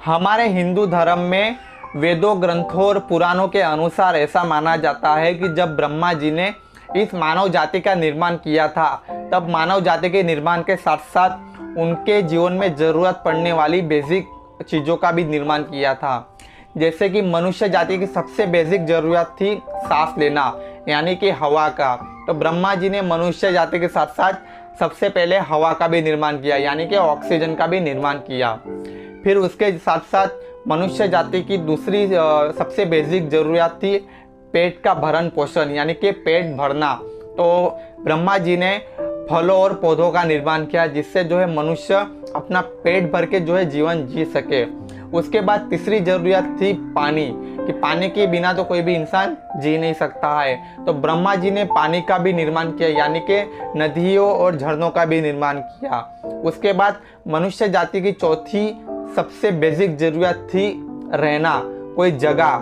हमारे हिंदू धर्म में वेदों, ग्रंथों और पुराणों के अनुसार ऐसा माना जाता है कि जब ब्रह्मा जी ने इस मानव जाति का निर्माण किया था, तब मानव जाति के निर्माण के साथ साथ उनके जीवन में ज़रूरत पड़ने वाली बेसिक चीज़ों का भी निर्माण किया था। जैसे कि मनुष्य जाति की सबसे बेसिक ज़रूरत थी सांस लेना, यानी कि हवा का। तो ब्रह्मा जी ने मनुष्य जाति के साथ साथ सबसे पहले हवा का भी निर्माण किया, यानी कि ऑक्सीजन का भी निर्माण किया। फिर उसके साथ साथ मनुष्य जाति की दूसरी सबसे बेसिक ज़रूरत थी पेट का भरण पोषण, यानी कि पेट भरना। तो ब्रह्मा जी ने फलों और पौधों का निर्माण किया, जिससे जो है मनुष्य अपना पेट भर के जो है जीवन जी सके। उसके बाद तीसरी ज़रूरत थी पानी, कि पानी के बिना तो कोई भी इंसान जी नहीं सकता है। तो ब्रह्मा जी ने पानी का भी निर्माण किया, यानी कि नदियों और झरनों का भी निर्माण किया। उसके बाद मनुष्य जाति की चौथी सबसे बेसिक ज़रूरत थी रहना, कोई जगह।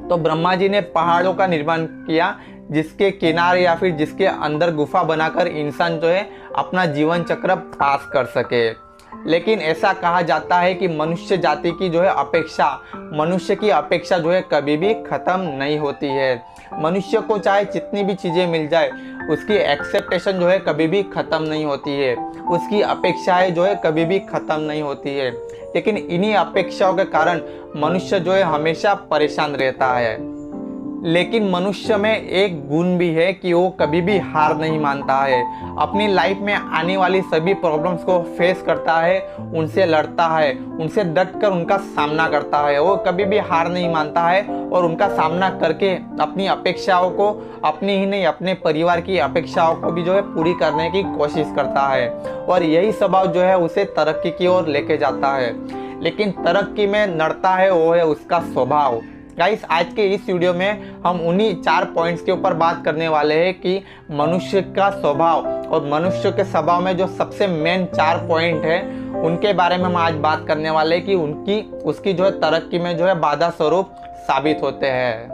तो ब्रह्मा जी ने पहाड़ों का निर्माण किया, जिसके किनारे या फिर जिसके अंदर गुफा बनाकर इंसान जो है अपना जीवन चक्र पास कर सके। लेकिन ऐसा कहा जाता है कि मनुष्य जाति की जो है अपेक्षा, मनुष्य की अपेक्षा जो है कभी भी ख़त्म नहीं होती है। मनुष्य को चाहे जितनी भी चीज़ें मिल जाए, उसकी एक्सेप्टेशन जो है कभी भी ख़त्म नहीं होती है, उसकी अपेक्षाएं जो है कभी भी ख़त्म नहीं होती है। लेकिन इन्हीं अपेक्षाओं के कारण मनुष्य जो है हमेशा परेशान रहता है। लेकिन मनुष्य में एक गुण भी है कि वो कभी भी हार नहीं मानता है। अपनी लाइफ में आने वाली सभी प्रॉब्लम्स को फेस करता है, उनसे लड़ता है, उनसे डट कर उनका सामना करता है। वो कभी भी हार नहीं मानता है और उनका सामना करके अपनी अपेक्षाओं को, अपनी ही नहीं अपने परिवार की अपेक्षाओं को भी जो है पूरी करने की कोशिश करता है। और यही स्वभाव जो है उसे तरक्की की ओर लेके जाता है। लेकिन तरक्की में नड़ता है वो है उसका स्वभाव। गाइस, आज के इस वीडियो में हम उन्हीं 4 पॉइंट्स के ऊपर बात करने वाले हैं कि मनुष्य का स्वभाव और मनुष्य के स्वभाव में जो सबसे मेन 4 पॉइंट है, उनके बारे में हम आज बात करने वाले हैं कि उसकी जो है तरक्की में जो है बाधा स्वरूप साबित होते हैं।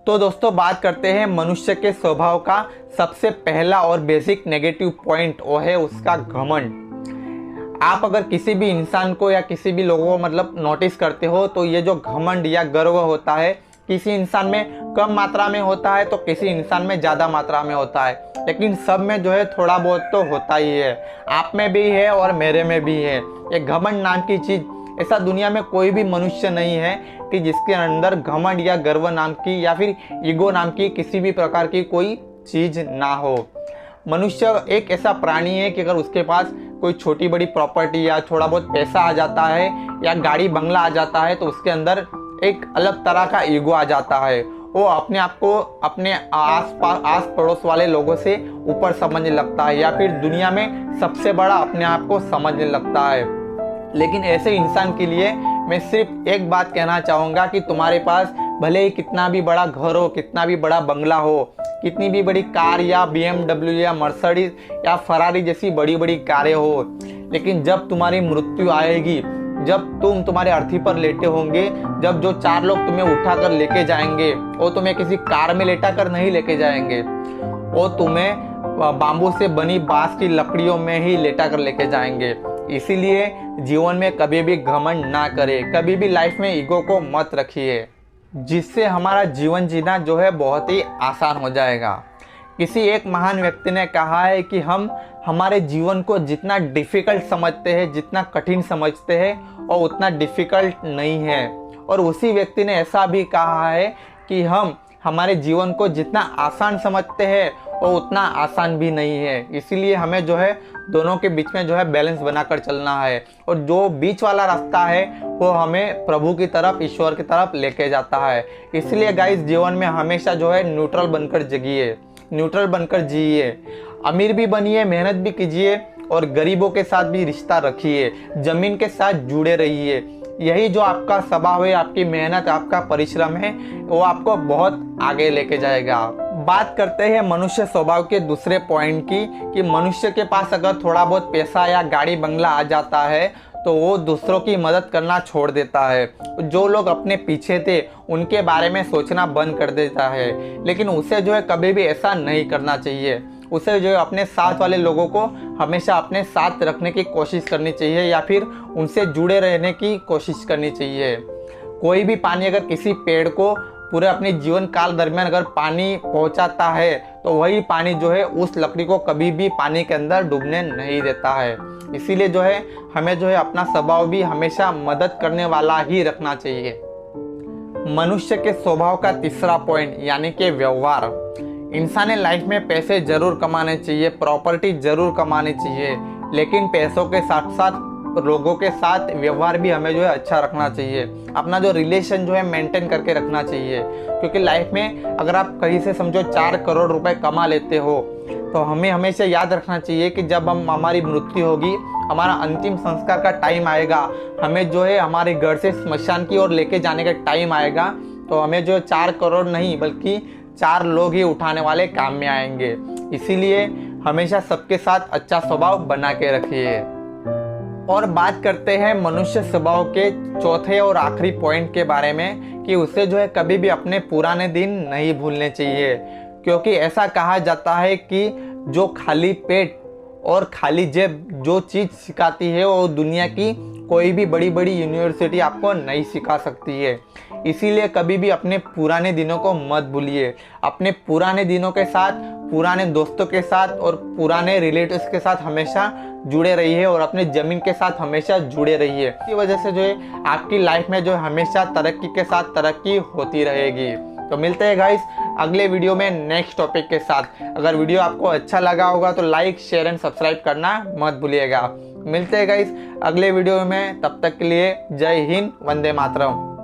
तो दोस्तों, बात करते हैं मनुष्य के स्वभाव का सबसे पहला और बेसिक नेगेटिव पॉइंट, वो है उसका घमंड। आप अगर किसी भी इंसान को या किसी भी लोगों को मतलब नोटिस करते हो, तो ये जो घमंड या गर्व होता है, किसी इंसान में कम मात्रा में होता है तो किसी इंसान में ज़्यादा मात्रा में होता है, लेकिन सब में जो है थोड़ा बहुत तो होता ही है। आप में भी है और मेरे में भी है। ये घमंड नाम की चीज़, ऐसा दुनिया में कोई भी मनुष्य नहीं है कि जिसके अंदर घमंड या गर्व नाम की या फिर ईगो नाम की किसी भी प्रकार की कोई चीज़ ना हो। मनुष्य एक ऐसा प्राणी है कि अगर उसके पास कोई छोटी बड़ी प्रॉपर्टी या थोड़ा बहुत पैसा आ जाता है या गाड़ी बंगला आ जाता है, तो उसके अंदर एक अलग तरह का ईगो आ जाता है। वो अपने आप को अपने आस पड़ोस वाले लोगों से ऊपर समझने लगता है, या फिर दुनिया में सबसे बड़ा अपने आप को समझने लगता है। लेकिन ऐसे इंसान के लिए मैं सिर्फ एक बात कहना चाहूँगा कि तुम्हारे पास भले ही कितना भी बड़ा घर हो, कितना भी बड़ा बंगला हो, कितनी भी बड़ी कार या BMW या मर्सिडीज या फरारी जैसी बड़ी बड़ी कारें हो, लेकिन जब तुम्हारी मृत्यु आएगी, जब तुम तुम्हारे अर्थी पर लेटे होंगे, जब जो 4 लोग तुम्हें उठाकर लेके जाएंगे, वो तुम्हें किसी कार में लेटा कर नहीं लेके जाएंगे, वो तुम्हें बांबू से बनी बांस की लकड़ियों में ही लेटा कर लेके जाएंगे। इसीलिए जीवन में कभी भी घमंड ना करें, कभी भी लाइफ में ईगो को मत रखिए, जिससे हमारा जीवन जीना जो है बहुत ही आसान हो जाएगा। किसी एक महान व्यक्ति ने कहा है कि हम हमारे जीवन को जितना डिफ़िकल्ट समझते हैं, जितना कठिन समझते हैं, और उतना डिफ़िकल्ट नहीं है। और उसी व्यक्ति ने ऐसा भी कहा है कि हम हमारे जीवन को जितना आसान समझते हैं वो उतना आसान भी नहीं है। इसीलिए हमें जो है दोनों के बीच में जो है बैलेंस बनाकर चलना है, और जो बीच वाला रास्ता है वो हमें प्रभु की तरफ, ईश्वर की तरफ लेके जाता है। इसलिए गाइस, जीवन में हमेशा जो है न्यूट्रल बनकर जगिए, न्यूट्रल बनकर जिए। अमीर भी बनिए, मेहनत भी कीजिए, और गरीबों के साथ भी रिश्ता रखिए, ज़मीन के साथ जुड़े रहिए। यही जो आपका स्वभाव है, आपकी मेहनत, आपका परिश्रम है, वो आपको बहुत आगे लेके जाएगा। बात करते हैं मनुष्य स्वभाव के दूसरे पॉइंट की, कि मनुष्य के पास अगर थोड़ा बहुत पैसा या गाड़ी बंगला आ जाता है तो वो दूसरों की मदद करना छोड़ देता है। जो लोग अपने पीछे थे उनके बारे में सोचना बंद कर देता है। लेकिन उसे जो है कभी भी ऐसा नहीं करना चाहिए। उसे जो है अपने साथ वाले लोगों को हमेशा अपने साथ रखने की कोशिश करनी चाहिए या फिर उनसे जुड़े रहने की कोशिश करनी चाहिए। कोई भी पानी अगर किसी पेड़ को पूरे अपने जीवन काल दरमियान अगर पानी पहुंचाता है तो वही पानी जो है उस लकड़ी को कभी भी पानी के अंदर डूबने नहीं देता है। इसीलिए जो है हमें जो है अपना स्वभाव भी हमेशा मदद करने वाला ही रखना चाहिए। मनुष्य के स्वभाव का तीसरा पॉइंट यानी कि व्यवहार। इंसानी लाइफ में पैसे जरूर कमाने चाहिए, प्रॉपर्टी जरूर कमानी चाहिए, लेकिन पैसों के साथ साथ लोगों के साथ व्यवहार भी हमें जो है अच्छा रखना चाहिए। अपना जो रिलेशन जो है मेंटेन करके रखना चाहिए, क्योंकि लाइफ में अगर आप कहीं से समझो 4 करोड़ रुपए कमा लेते हो तो हमें हमेशा याद रखना चाहिए कि जब हमारी मृत्यु होगी, हमारा अंतिम संस्कार का टाइम आएगा, हमें जो है हमारे घर से स्मशान की ओर लेके जाने का टाइम आएगा, तो हमें जो 4 करोड़ नहीं बल्कि 4 लोग ही उठाने वाले काम में आएंगे। इसीलिए हमेशा सबके साथ अच्छा स्वभाव बना के रखिए। और बात करते हैं मनुष्य स्वभाव के चौथे और आखिरी पॉइंट के बारे में कि उसे जो है कभी भी अपने पुराने दिन नहीं भूलने चाहिए, क्योंकि ऐसा कहा जाता है कि जो खाली पेट और खाली जेब जो चीज़ सिखाती है वो दुनिया की कोई भी बड़ी बड़ी यूनिवर्सिटी आपको नहीं सिखा सकती है। इसीलिए कभी भी अपने पुराने दिनों को मत भूलिए। अपने पुराने दिनों के साथ, पुराने दोस्तों के साथ और पुराने रिलेटिव्स के साथ हमेशा जुड़े रहिए और अपने ज़मीन के साथ हमेशा जुड़े रहिए। इसी वजह से जो है आपकी लाइफ में जो है हमेशा तरक्की के साथ तरक्की होती रहेगी। तो मिलते हैं गाइस अगले वीडियो में नेक्स्ट टॉपिक के साथ। अगर वीडियो आपको अच्छा लगा होगा तो लाइक, शेयर एंड सब्सक्राइब करना मत भूलिएगा। मिलते हैं गाइस अगले वीडियो में, तब तक के लिए जय हिंद, वंदे मातरम।